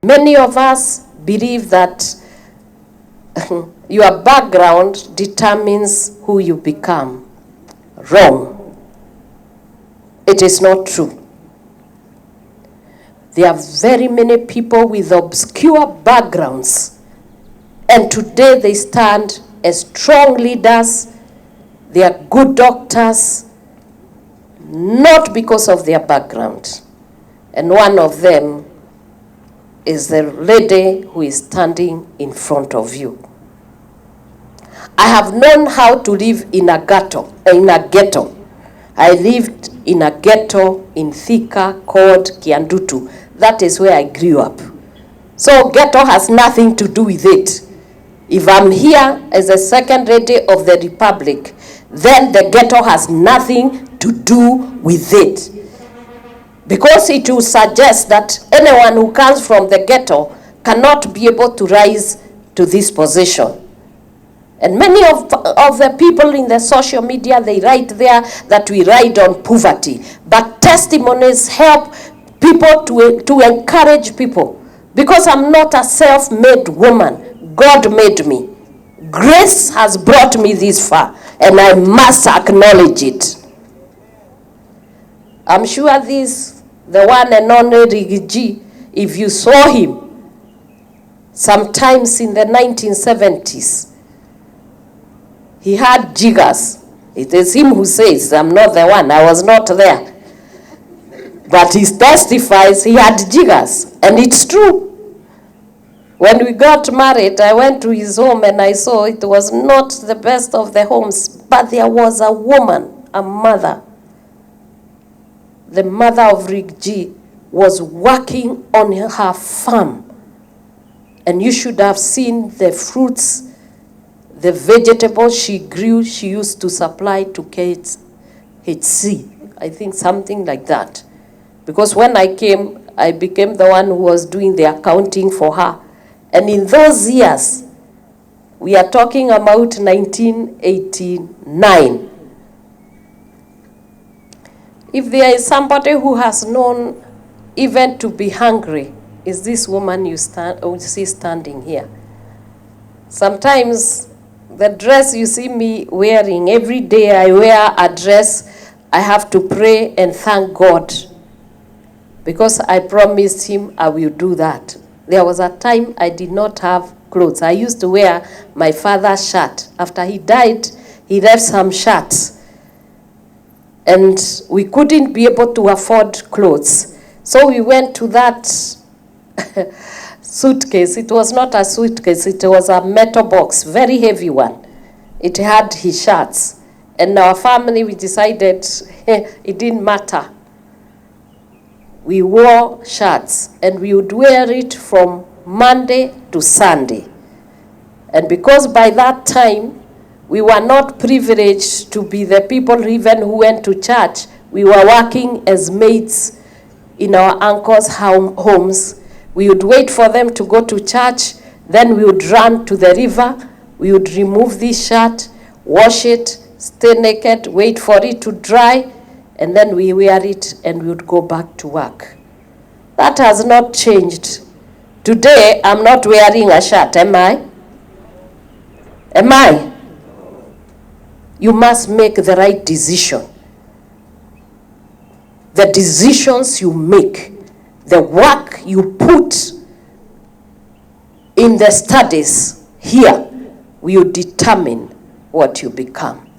Many of us believe that your background determines who you become. Wrong. It is not true. There are very many people with obscure backgrounds, and today they stand as strong leaders. They are good doctors, not because of their background. And one of them is the lady who is standing in front of you. I have known how to live in a ghetto. I lived in a ghetto in Thika called Kiandutu. That is where I grew up. So ghetto has nothing to do with it. If I'm here as a second lady of the Republic, then the ghetto has nothing to do with it. Because it will suggest that anyone who comes from the ghetto cannot be able to rise to this position. And many of the people in the social media, they write there that we ride on poverty. But testimonies help people to encourage people. Because I'm not a self-made woman. God made me. Grace has brought me this far, and I must acknowledge it. I'm sure the one and only Riggy, if you saw him sometimes in the 1970s, he had jiggers. It is him who says, I'm not the one, I was not there. But he testifies he had jiggers, and it's true. When we got married, I went to his home and I saw it was not the best of the homes, but there was a woman, a mother. The mother of Riggy was working on her farm. And you should have seen the fruits, the vegetables she grew, she used to supply to KISII. I think something like that. Because when I came, I became the one who was doing the accounting for her. And in those years, we are talking about 1989. If there is somebody who has known even to be hungry, is this woman you see standing here. Sometimes the dress you see me wearing, every day I wear a dress, I have to pray and thank God, because I promised him I will do that. There was a time I did not have clothes. I used to wear my father's shirt. After he died, he left some shirts. And we couldn't be able to afford clothes. So we went to that suitcase. It was not a suitcase, it was a metal box, very heavy one. It had his shirts. And our family, we decided it didn't matter. We wore shirts, and we would wear it from Monday to Sunday. And because by that time, we were not privileged to be the people even who went to church. We were working as maids in our uncles' homes. We would wait for them to go to church. Then we would run to the river. We would remove this shirt, wash it, stay naked, wait for it to dry, and then we wear it and we would go back to work. That has not changed. Today, I'm not wearing a shirt, am I? Am I? You must make the right decision. The decisions you make, the work you put in the studies here will determine what you become.